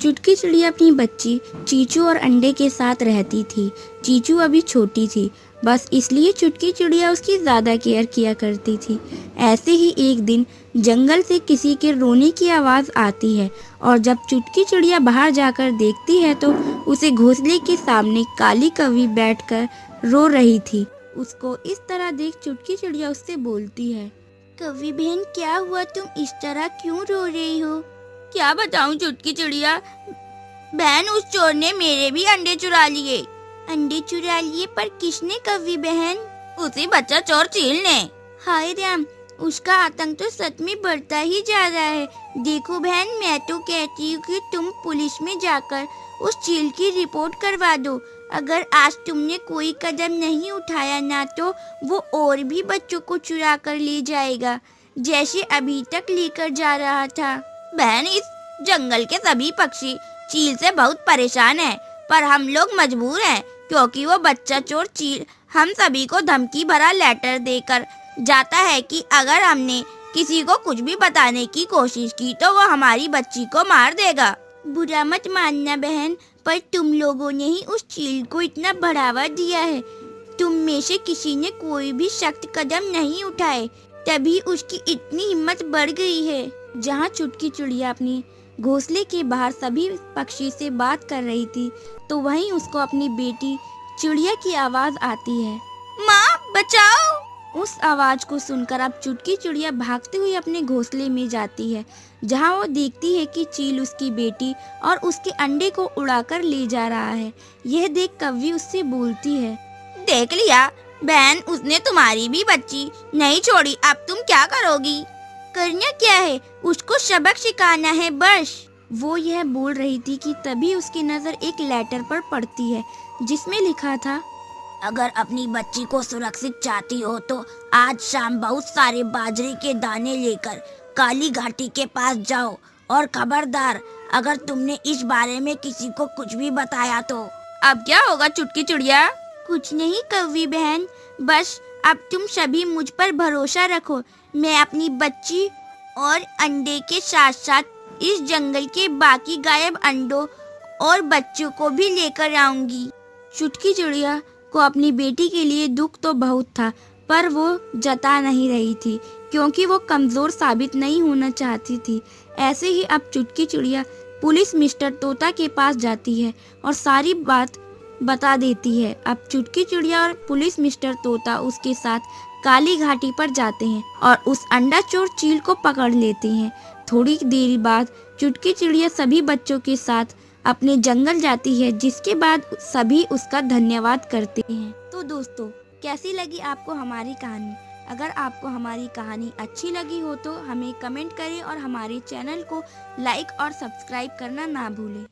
चुटकी चिड़िया अपनी बच्ची चीचू और अंडे के साथ रहती थी। चीचू अभी छोटी थी, बस इसलिए चुटकी चिड़िया उसकी ज़्यादा केयर किया करती थी। ऐसे ही एक दिन जंगल से किसी के रोने की आवाज़ आती है और जब चुटकी चिड़िया बाहर जाकर देखती है तो उसे घोंसले के सामने काली कौवी बैठकर रो रही थी। उसको इस तरह देख चुटकी चिड़िया उससे बोलती है, कौवी बहन क्या हुआ, तुम इस तरह क्यों रो रही हो? क्या बताऊं चुटकी चिड़िया बहन, उस चोर ने मेरे भी अंडे चुरा लिए। अंडे चुरा लिए? पर किसने कौवी बहन? उसी बच्चा चोर चील ने। हाय राम, उसका आतंक तो सच में बढ़ता ही जा रहा है। देखो बहन, मैं तो कहती हूँ कि तुम पुलिस में जाकर उस चील की रिपोर्ट करवा दो। अगर आज तुमने कोई कदम नहीं उठाया ना तो वो और भी बच्चों को चुरा कर ले जाएगा, जैसे अभी तक लेकर जा रहा था। बहन, इस जंगल के सभी पक्षी चील से बहुत परेशान हैं, पर हम लोग मजबूर हैं क्योंकि वो बच्चा चोर चील हम सभी को धमकी भरा लेटर देकर जाता है कि अगर हमने किसी को कुछ भी बताने की कोशिश की तो वो हमारी बच्ची को मार देगा। बुरा मत मानना बहन, पर तुम लोगों ने ही उस चील को इतना बढ़ावा दिया है। तुम में से किसी ने कोई भी सख्त कदम नहीं उठाए, तभी उसकी इतनी हिम्मत बढ़ गई है। जहाँ चुटकी चिड़िया अपनी घोंसले के बाहर सभी पक्षी से बात कर रही थी तो वहीं उसको अपनी बेटी चिड़िया की आवाज आती है, माँ बचाओ। उस आवाज को सुनकर अब चुटकी चिड़िया भागते हुए अपने घोंसले में जाती है, जहाँ वो देखती है कि चील उसकी बेटी और उसके अंडे को उड़ाकर ले जा रहा है। यह देख कौवी उससे बोलती है, देख लिया बहन, उसने तुम्हारी भी बच्ची नहीं छोड़ी, अब तुम क्या करोगी? करना क्या है, उसको सबक सिखाना है बस। वो यह बोल रही थी कि तभी उसकी नजर एक लेटर पर पड़ती है जिसमें लिखा था, अगर अपनी बच्ची को सुरक्षित चाहती हो तो आज शाम बहुत सारे बाजरे के दाने लेकर काली घाटी के पास जाओ और खबरदार, अगर तुमने इस बारे में किसी को कुछ भी बताया तो। अब क्या होगा चुटकी चिड़िया? कुछ नहीं कौवी बहन, बस अब तुम सभी मुझ पर भरोसा रखो। मैं अपनी बच्ची और अंडे के साथ साथ इस जंगल के बाकी गायब अंडों और बच्चों को भी लेकर आऊंगी। चुटकी चिड़िया को अपनी बेटी के लिए दुख तो बहुत था, पर वो जता नहीं रही थी क्योंकि वो कमजोर साबित नहीं होना चाहती थी। ऐसे ही अब चुटकी चिड़िया पुलिस मिस्टर तोता के पास जाती है और सारी बात बता देती है। अब चुटकी चिड़िया और पुलिस मिस्टर तोता उसके साथ काली घाटी पर जाते हैं और उस अंडा चोर चील को पकड़ लेते हैं। थोड़ी देर बाद चुटकी चिड़िया सभी बच्चों के साथ अपने जंगल जाती है, जिसके बाद सभी उसका धन्यवाद करते हैं। तो दोस्तों, कैसी लगी आपको हमारी कहानी? अगर आपको हमारी कहानी अच्छी लगी हो तो हमें कमेंट करें और हमारे चैनल को लाइक और सब्सक्राइब करना ना भूलें।